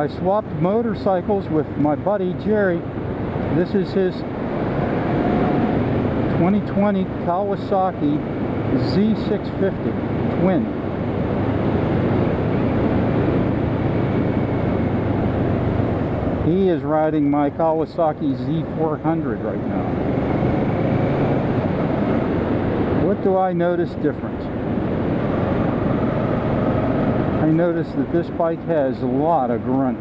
I swapped motorcycles with my buddy Jerry. This is his 2020 Kawasaki Z650 twin. He is riding my Kawasaki Z400 right now. What do I notice different? I noticed that this bike has a lot of grunt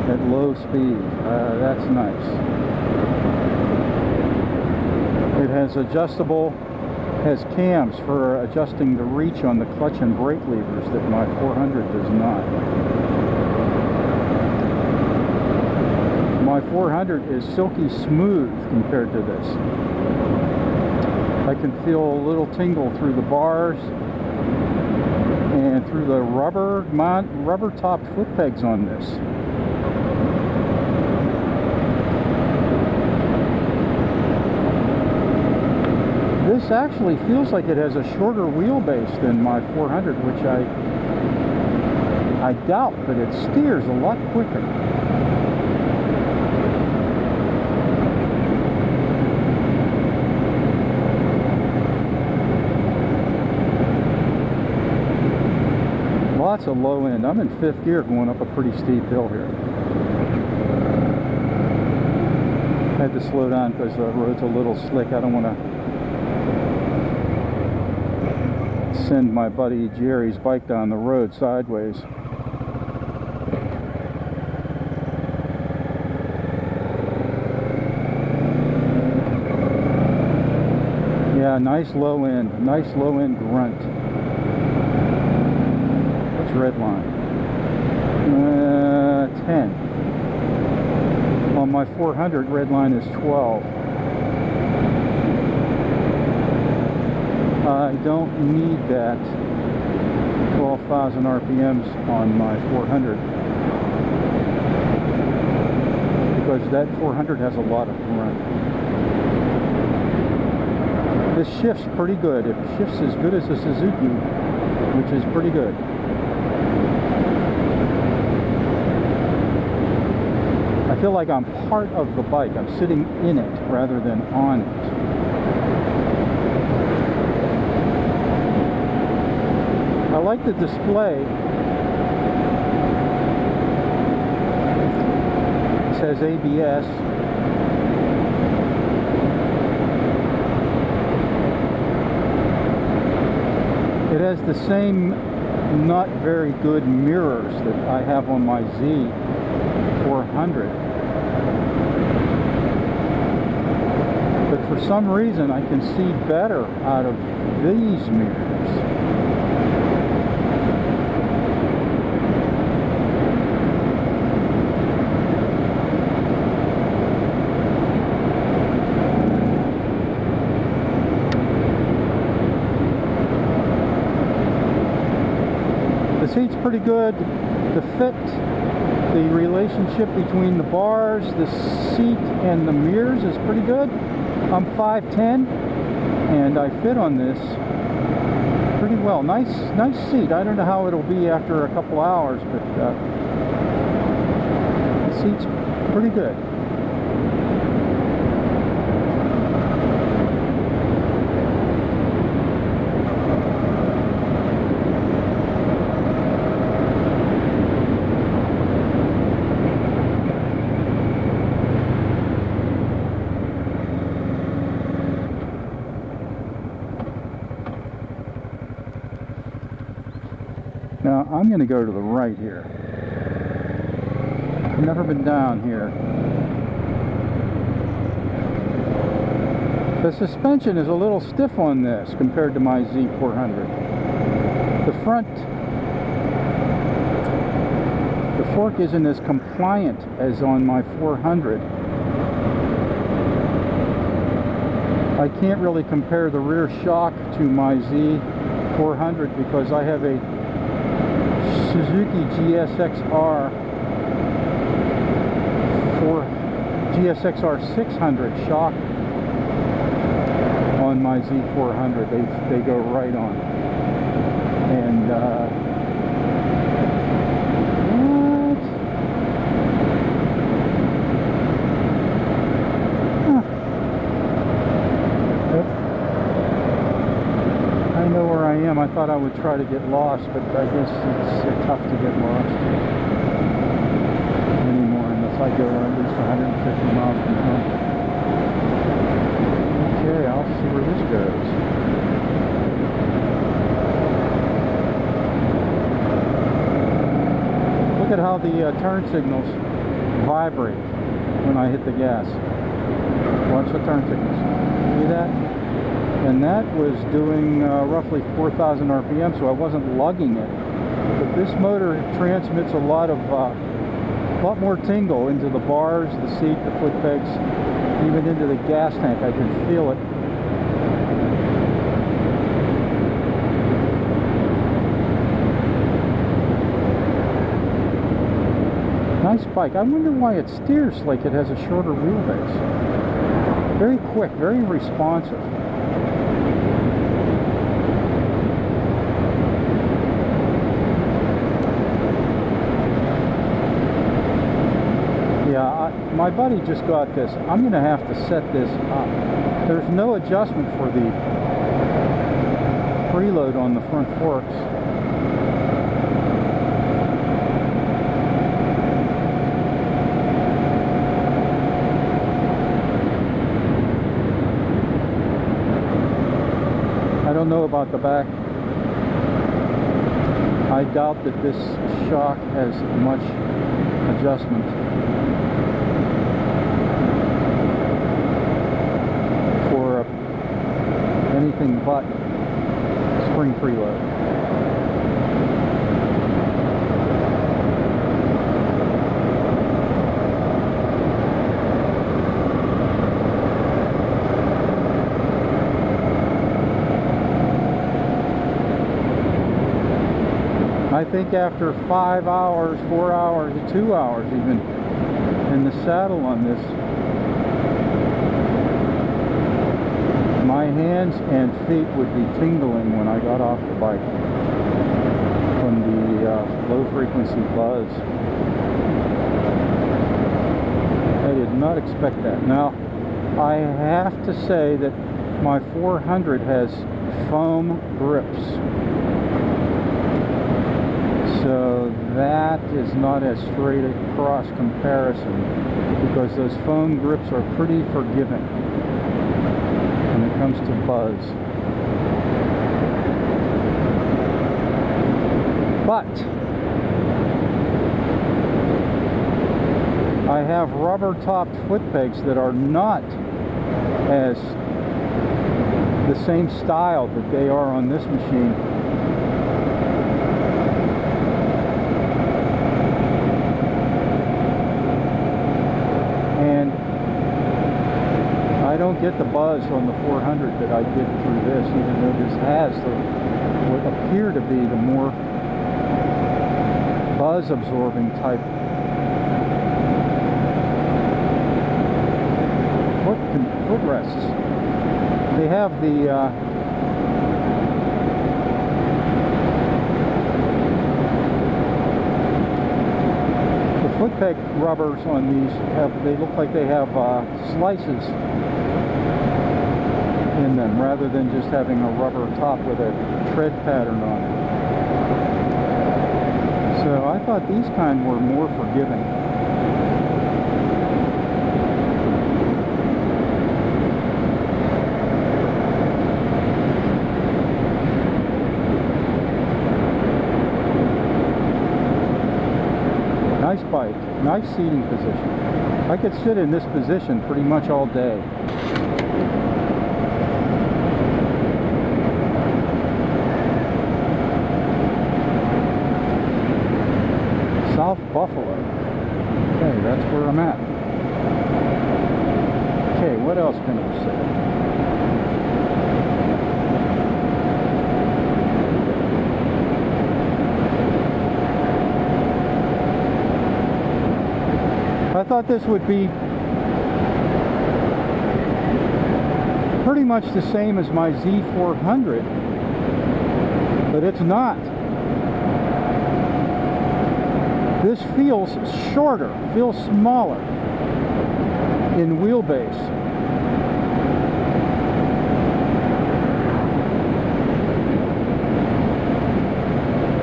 at low speed. That's nice. It has cams for adjusting the reach on the clutch and brake levers that my 400 does not. My 400 is silky smooth compared to this. I can feel a little tingle through the bars and through the rubber topped foot pegs on this. This actually feels like it has a shorter wheelbase than my 400, which I doubt, but it steers a lot quicker. Lots of low end. I'm in 5th gear going up a pretty steep hill here. I had to slow down because the road's a little slick. I don't want to send my buddy Jerry's bike down the road sideways. Yeah, nice low end grunt. Red line 10. On my 400, red line is 12. I don't need that 12,000 RPMs on my 400 because that 400 has a lot of grunt. This shifts pretty good. It shifts as good as a Suzuki, which is pretty good. I feel like I'm part of the bike. I'm sitting in it rather than on it. I like the display. It says ABS. It has the same not very good mirrors that I have on my Z400. But for some reason I can see better out of these mirrors. The seat's pretty good. The fit, the relationship between the bars, the seat, and the mirrors is pretty good. I'm 5'10", and I fit on this pretty well. Nice seat. I don't know how it'll be after a couple hours, but the seat's pretty good. Now, I'm going to go to the right here. I've never been down here. The suspension is a little stiff on this compared to my Z400. The fork isn't as compliant as on my 400. I can't really compare the rear shock to my Z400 because I have a Suzuki GSXR 600 shock on my Z400. They go right on. And would try to get lost, but I guess it's tough to get lost anymore unless I go at least 150 miles from home. Okay, I'll see where this goes. Look at how the turn signals vibrate when I hit the gas. Watch the turn signals. See that? And that was doing roughly 4,000 RPM, so I wasn't lugging it. But this motor transmits a lot more tingle into the bars, the seat, the foot pegs, even into the gas tank. I can feel it. Nice bike. I wonder why it steers like it has a shorter wheelbase. Very quick, very responsive. Yeah, my buddy just got this. I'm going to have to set this up. There's no adjustment for the preload on the front forks. I don't know about the back. I doubt that this shock has much adjustment. Anything but spring preload. I think after 5 hours, 4 hours, 2 hours even in the saddle on this, my hands and feet would be tingling when I got off the bike from the low frequency buzz. I did not expect that. Now, I have to say that my 400 has foam grips. So that is not a straight across comparison because those foam grips are pretty forgiving when it comes to buzz. But I have rubber topped foot pegs that are not as the same style that they are on this machine. And I don't get the buzz on the 400 that I did through this, even though this has what appear to be the more buzz absorbing type footrests. They have the foot peg rubbers on these they look like they have slices in them rather than just having a rubber top with a tread pattern on it. So I thought these kind were more forgiving. Nice bike, nice seating position. I could sit in this position pretty much all day. South Buffalo. Okay, that's where I'm at. Okay, what else can I say? I thought this would be pretty much the same as my Z400, but it's not. This feels shorter, feels smaller in wheelbase.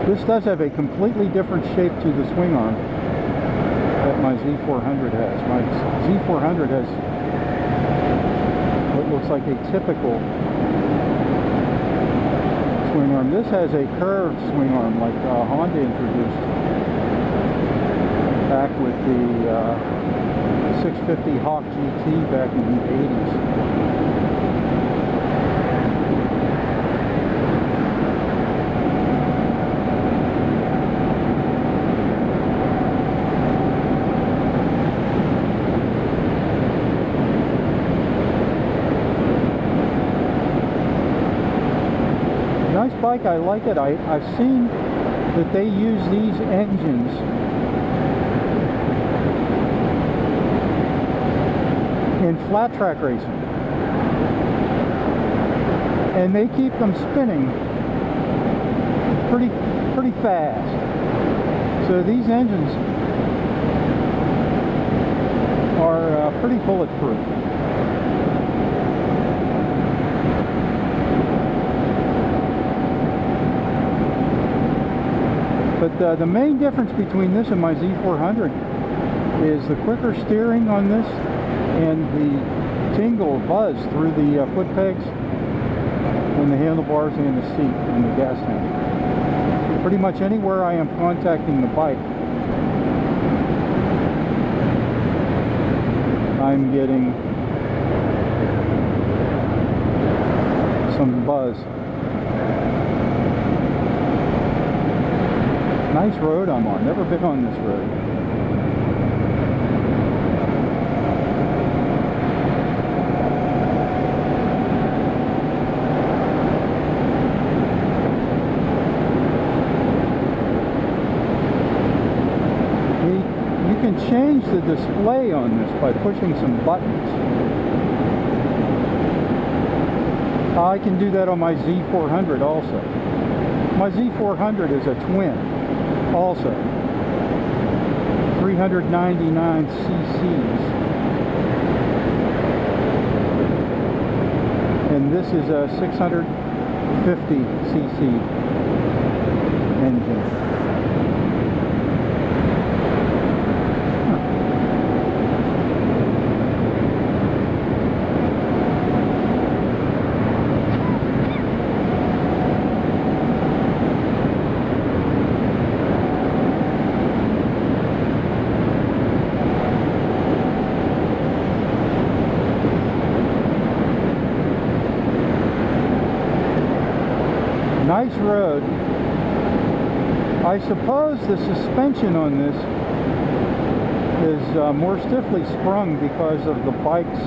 This does have a completely different shape to the swing arm that my Z400 has. My Z400 has what looks like a typical swing arm. This has a curved swing arm like Honda introduced back with the 650 Hawk GT back in the 80s. Nice bike, I like it. I've seen that they use these engines in flat track racing, and they keep them spinning pretty fast. So these engines are pretty bulletproof. But the main difference between this and my Z400 is the quicker steering on this and the tingle buzz through the foot pegs and the handlebars and the seat and the gas tank. Pretty much anywhere I am contacting the bike, I'm getting some buzz. Nice road I'm on. Never been on this road. You can change the display on this by pushing some buttons. I can do that on my Z400 also. My Z400 is a twin. Also 399 cc's, and this is a 650 cc engine. Nice road. I suppose the suspension on this is more stiffly sprung because of the bike's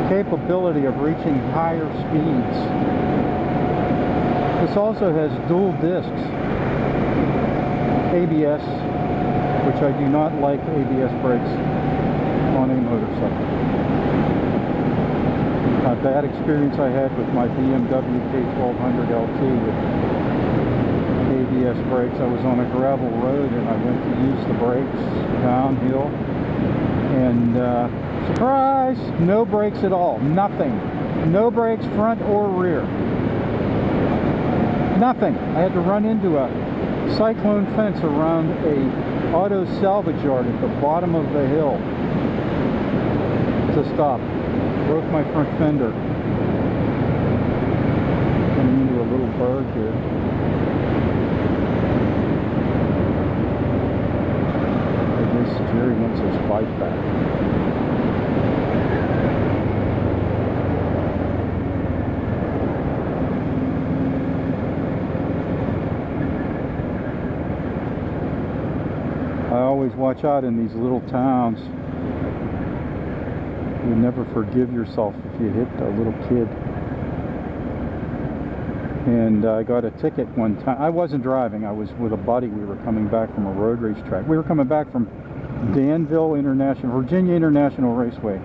capability of reaching higher speeds. This also has dual discs, ABS, which I do not like ABS brakes on a motorcycle. A bad experience I had with my BMW K1200 LT with ABS brakes. I was on a gravel road and I went to use the brakes downhill, and surprise, no brakes at all. Nothing. No brakes front or rear. Nothing. I had to run into a cyclone fence around a auto salvage yard at the bottom of the hill to stop. Broke my front fender. Coming into a little berg here. I guess Jerry wants his bike back. I always watch out in these little towns. You never forgive yourself if you hit a little kid. And I got a ticket one time. I wasn't driving. I was with a buddy. We were coming back from a road race track. We were coming back from Danville International, Virginia International Raceway,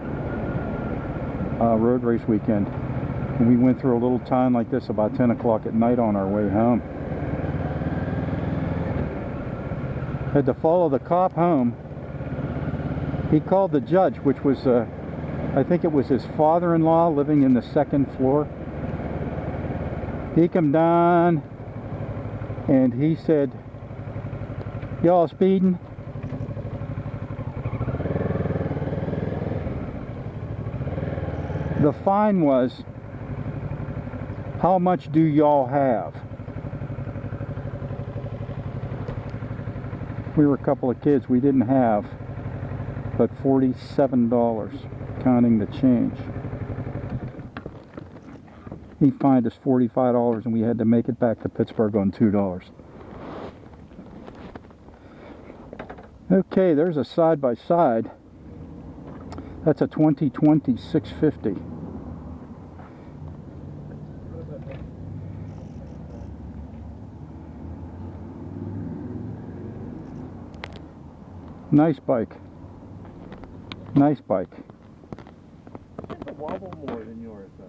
road race weekend. And we went through a little town like this about 10 o'clock at night on our way home. Had to follow the cop home. He called the judge, which was I think it was his father-in-law living in the second floor. He come down, and he said, "Y'all speeding?" The fine was, "How much do y'all have?" We were a couple of kids. We didn't have but $47, counting the change. He fined us $45 and we had to make it back to Pittsburgh on $2. Okay, there's a side-by-side. That's a 2020 650. Nice bike. Nice bike. It's a wobble more than yours, though.